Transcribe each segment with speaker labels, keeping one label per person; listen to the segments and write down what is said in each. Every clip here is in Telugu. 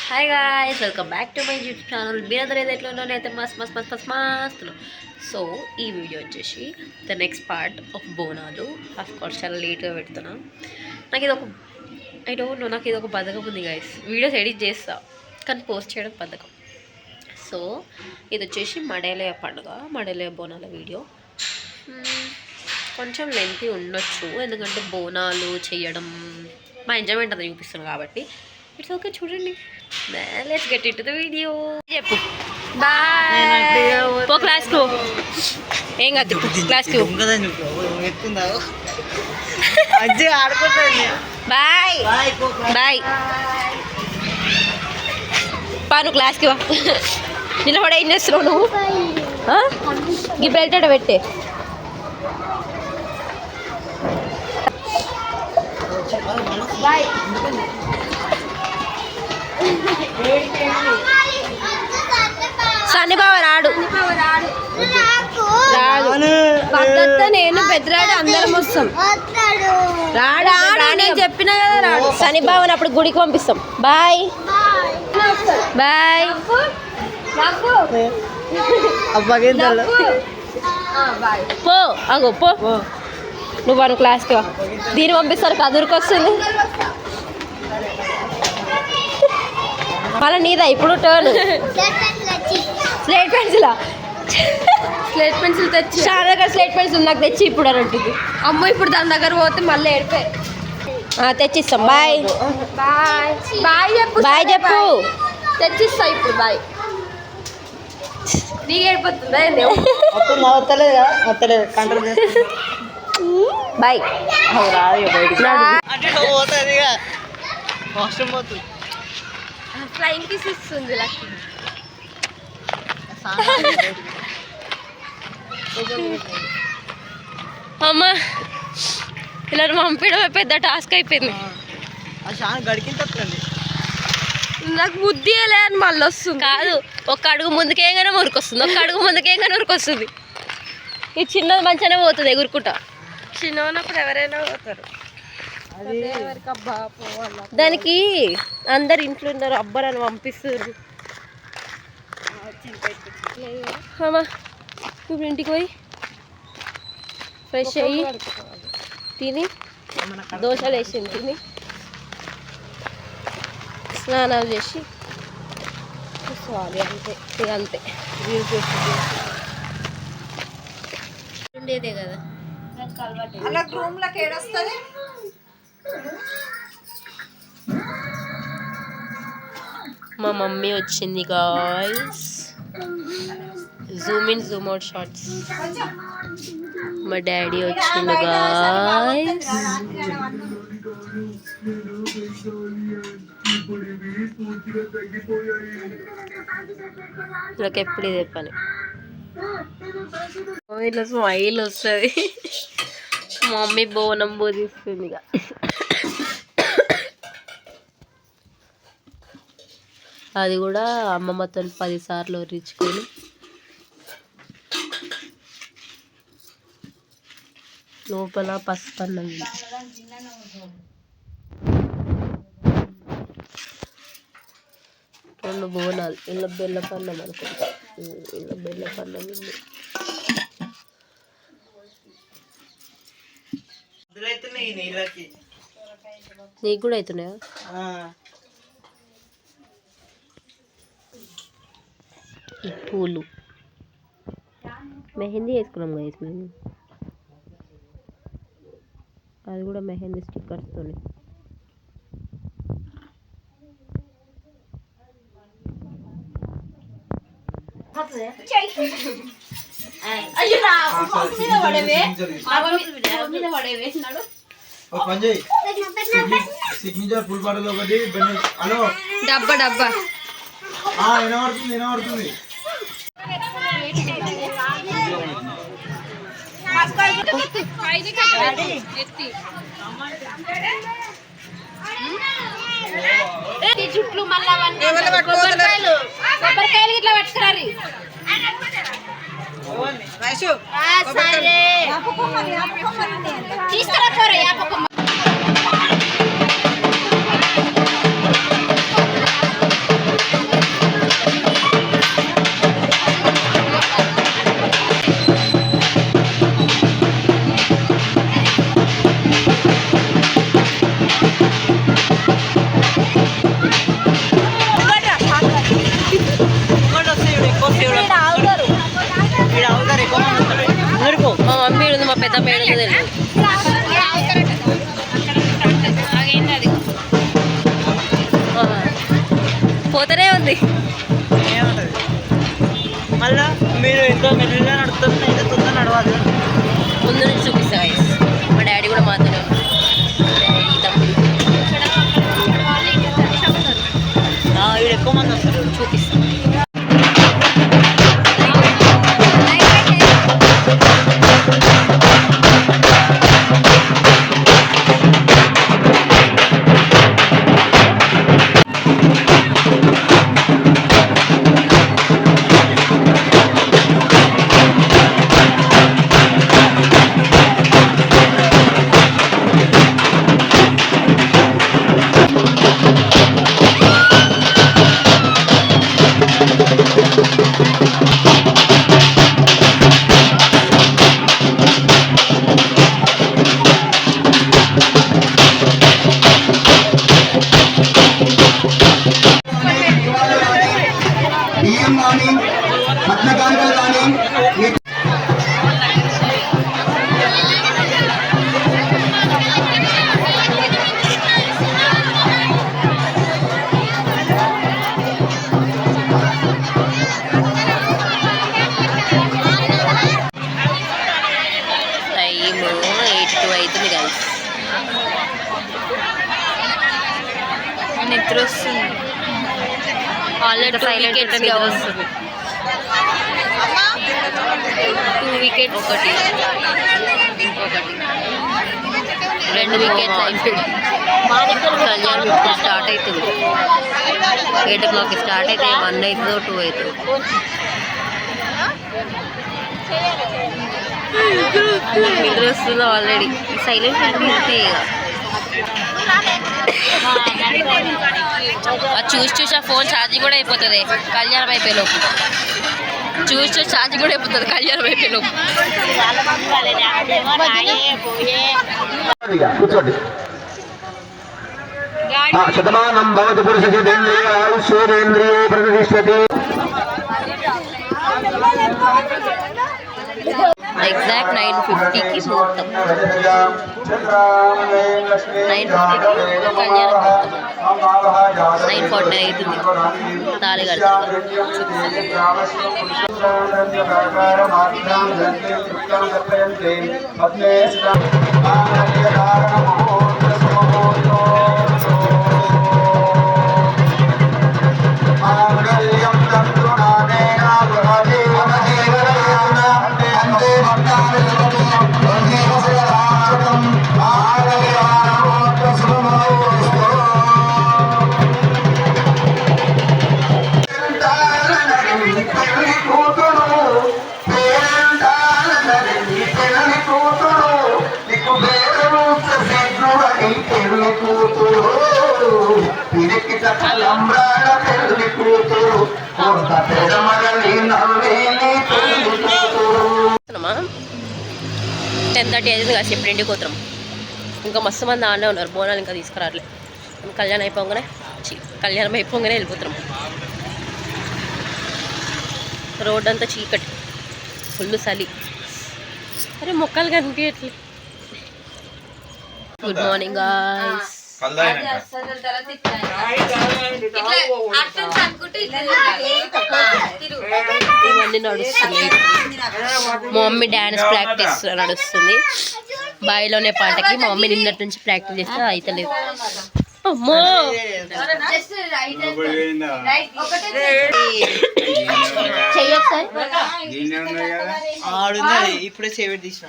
Speaker 1: Hi guys, welcome back to my YouTube channel. మీరందరూ ఏదైతే మస్తులో. సో ఈ వీడియో వచ్చేసి the next part of Bonalu. Of course చాలా లేట్గా పెడుతున్నా. నాకు ఇది ఒక నాకు ఇది ఒక బద్ధకం ఉంది గాయస్. వీడియోస్ ఎడిట్ చేస్తా కానీ పోస్ట్ చేయడం బద్ధకం. సో ఇది వచ్చేసి మడేలయ పండుగ, మడేలయ బోనాల వీడియో. కొంచెం లెంతీ ఉండొచ్చు ఎందుకంటే బోనాలు చేయడం మా ఎంజాయ్మెంట్ అంతా చూపిస్తున్నాను కాబట్టి. ఇట్స్ ఓకే, చూడండి. Let's get in to the video. చెప్పు బాయ్. పో క్లాస్కు. ఏం కాదు క్లాస్కు. Bye bye. పాను క్లాస్కి వా. నిలబడి ఏం చేస్తున్నావు నువ్వు? ఈ బెల్ట్ అట పెట్టే. బాయ్. సన్నిబావ రాడు. నేను పెద్దరాడు అందరం వస్తాం. రాడు నేను చెప్పిన కదా రాడు. సన్నిబావని అప్పుడు గుడికి పంపిస్తాం. Bye bye. పో అగో పో. నువ్వు అను క్లాస్కి వా. దీన్ని పంపిస్తారు కదురుకు వస్తుంది. మళ్ళీ నీదా ఇప్పుడు టర్న్. స్లేట్ పెన్సిలా? స్లేట్ పెన్సిల్ తెచ్చి చాలా దగ్గర స్లేట్ పెన్సిల్ నాకు తెచ్చి ఇప్పుడు అని ఉంటుంది. అమ్మ ఇప్పుడు దాని దగ్గర పోతే మళ్ళీ ఏడిపే. తెచ్చిస్తాం. బాయ్ బాయ్ బాయ్ చెప్పు. బాయ్ చెప్పు. తెచ్చిస్తా ఇప్పుడు. బాయ్. నీకు ఏడిపోతుందా? బాయ్. ఫ్లైంగ్ కిస్ ఇస్తుంది లక్కీ. అమ్మ ఇలా పంపించడమే పెద్ద టాస్క్ అయిపోయింది. నాకు బుద్ధి లే అని మళ్ళీ వస్తుంది. కాదు, ఒక అడుగు ముందుకేగానే ఉరికొస్తుంది, ఒక అడుగు ముందుకేగానే ఉరికొస్తుంది. ఈ చిన్నది మంచిగానే పోతుంది ఎగురుకుంటా. చిన్నప్పుడు ఎవరైనా పోతారు. దానికి అందరు ఇంట్లో ఉన్నారు, అబ్బారని పంపిస్తారు. అమ్మా ఇప్పుడు ఇంటికి పోయి ఫ్రెష్ అయ్యి తిని దోశలు వేసింది తిని స్నానాలు చేసి అంతే ఇక అంతే. ఉండేదే కదా
Speaker 2: అలా రూమ్లోకి ఏడొస్తుంది.
Speaker 1: మా మమ్మీ వచ్చింది guys. Zoom in zoom out shorts. మా డాడీ వచ్చిండు గాయ్స్. నాకు ఎప్పుడు ఇదే పని. ఇట్లా స్మైల్ వస్తుంది. మమ్మీ బోనం బోధిస్తుంది ఇక. అది కూడా అమ్మమ్మతో 10 సార్లు రిచుకొని లోపల పసుపు అన్నం. 2 బోనాలు. ఇలా బెల్లపన్నం అనుకుంటా. ఇలా బెల్లపన్నం ఉంది. నీకు కూడా అవుతున్నాయా? పూలు మెహందీ వేసుకున్నాం గైస్ మేము. అది కూడా మెహందీ స్టిక్కర్స్తో. డబ్బా డబ్బా
Speaker 2: వినబడుతుంది.
Speaker 1: చుట్లు మళ్ళీ కొబ్బరికాయలు ఇట్లా పట్టుకురారు. తీసుకురా పోరా. పెద్ద మేడలు తెలియదు. పోతూనే ఉంది.
Speaker 3: మళ్ళా మీరు ఎంతో మెల్లిగా నడుస్తుంది, అయితే తొందర నడవాలి.
Speaker 1: ముందు నుంచి చూపిస్తా guys. మా డాడీ కూడా మాతోనే ఉంది. డాడీ తమ్ముడు
Speaker 3: వీడు ఎక్కువ మంది వస్తారు.
Speaker 1: చూపిస్తా. టైమ్ 8:02 అవుతుంది guys. నిద్ర వస్తుంది. ఆల్రెడీ 2 వికెట్స్ వస్తుంది. 2 వికెట్స్, ఒకటి 2 వికెట్స్ అయిపోయింది. కళ్యాణం ఇప్పుడు స్టార్ట్ అవుతుంది. 8 o'clock స్టార్ట్ అయితే 1 అవుతుందో 2 అవుతుందో. నిద్ర వస్తుంది ఆల్రెడీ. సైలెంట్ అంటే చూసి ఆ ఫోన్ ఛార్జింగ్ కూడా అయిపోతుంది కళ్యాణం అయిపోయేలోపు. చూసి ఛార్జింగ్ కూడా అయిపోతుంది కళ్యాణం అయిపోయేలోపు.
Speaker 4: కూర్చోండి. శతమానం భవతి పురుషేంద్రియ ఆయుష్యేంద్రియే ప్రతిష్టతి.
Speaker 1: ఎగ్జాక్ట్ 9:50కి ముహూర్తం. 9:50కి కళ్యాణం ముహూర్తం. 9:49 అవుతుంది. తాళి కడతారు. టెన్ 10:30 అయింది కదా, చెప్పి ఇంటికి పోతాం. ఇంకా మస్తు మంది ఆడే ఉన్నారు. బోనాలు ఇంకా తీసుకురావట్లే. కళ్యాణం అయిపోగానే వెళ్ళిపోతాం. రోడ్ అంతా చీకటి, ఫుల్ చలి. అరే మొక్కలు కనిపించట్లే. Good morning guys. ఇవన్నీ నడుస్తున్నాయి. మా మమ్మీ డ్యాన్స్ ప్రాక్టీస్ నడుస్తుంది. బాయిలోనే పాటకి మా మమ్మీ నిన్నటి నుంచి ప్రాక్టీస్ చేస్తే అయితలేదు. అమ్మో
Speaker 3: ఇప్పుడే సేవ్ తీసిన.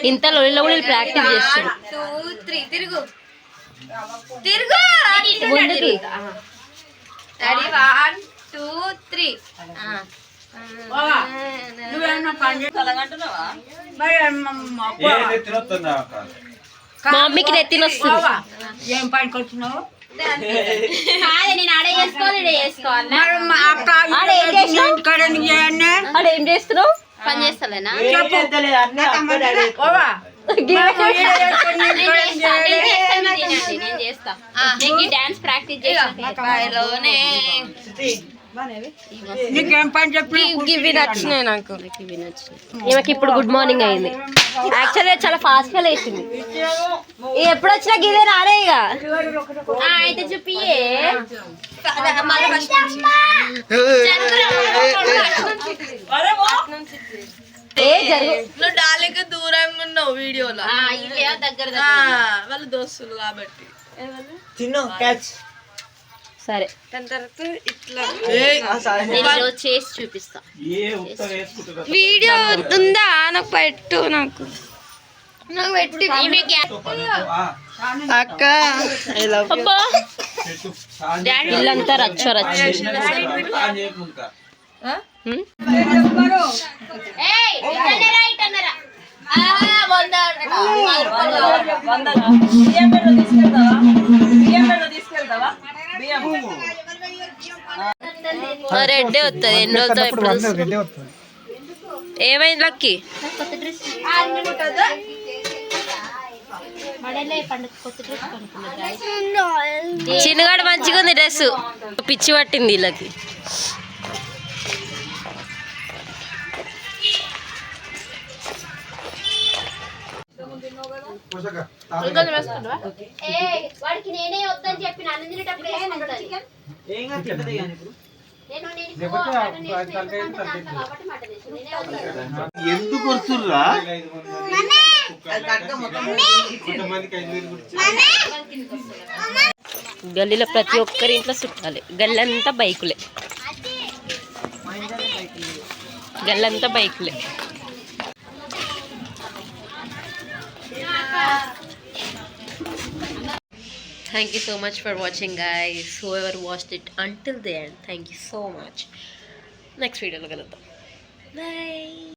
Speaker 1: ఇంత లొల్లిలో కూడా ప్రాక్టీస్ చేస్తారు. ముందుకి
Speaker 2: 1 2 3.
Speaker 1: మా మమ్మీకి నెత్తిన వస్తుంది.
Speaker 2: ఏం పనికి వచ్చినావు?
Speaker 1: ఏం చేస్తున్నావు? పని చేస్తలేనా?
Speaker 5: డాన్స్ ప్రాక్టీస్
Speaker 2: నీకేం పని చెప్పి
Speaker 1: ఇవి నచ్చినాయి నాకు ఇవి నచ్చినాయి ఈమెకి ఇప్పుడు గుడ్ మార్నింగ్ అయింది యాక్చువల్గా చాలా ఫాస్ట్గా లేచింది ఎప్పుడు వచ్చినా గిదే రాలే ఇక అయితే చూపియే ఏ జరుగు
Speaker 5: నువ్వు డాలికి దూరంగా ఉన్నావు వీడియోలో
Speaker 1: దగ్గర
Speaker 5: వాళ్ళ దోస్తులు కాబట్టి
Speaker 3: తిను క్యాచ్
Speaker 1: సరే
Speaker 5: దాని తర్వాత ఇట్లా
Speaker 1: నేను ఈరోజు చేసి చూపిస్తా
Speaker 5: వీడియో ఉందా నాకు పెట్టు నాకు పెట్టి అక్క
Speaker 1: అబ్బా ఇల్లంతా రచ్చ రచ్చ రెడ్డే వస్తుంది ఎన్ని రోజులతో ఎప్పుడు ఏమైంది లక్కి చిన్నగాడు మంచిగా ఉంది డ్రెస్ పిచ్చి పట్టింది వీళ్ళకి
Speaker 6: వాడికి నేనే వద్దని చెప్పిన అన్నం తినేటప్పుడు
Speaker 7: ఎందుకు వస్తుర్రా
Speaker 1: గల్లీలో ప్రతి ఒక్కరి ఇంట్లో చుట్టాలి గల్లంతా బైకులే గల్లంతా బైకులే Thank you so much for watching, guys. Whoever watched it until the end, thank you so much. Next video lo kaluddam. Bye.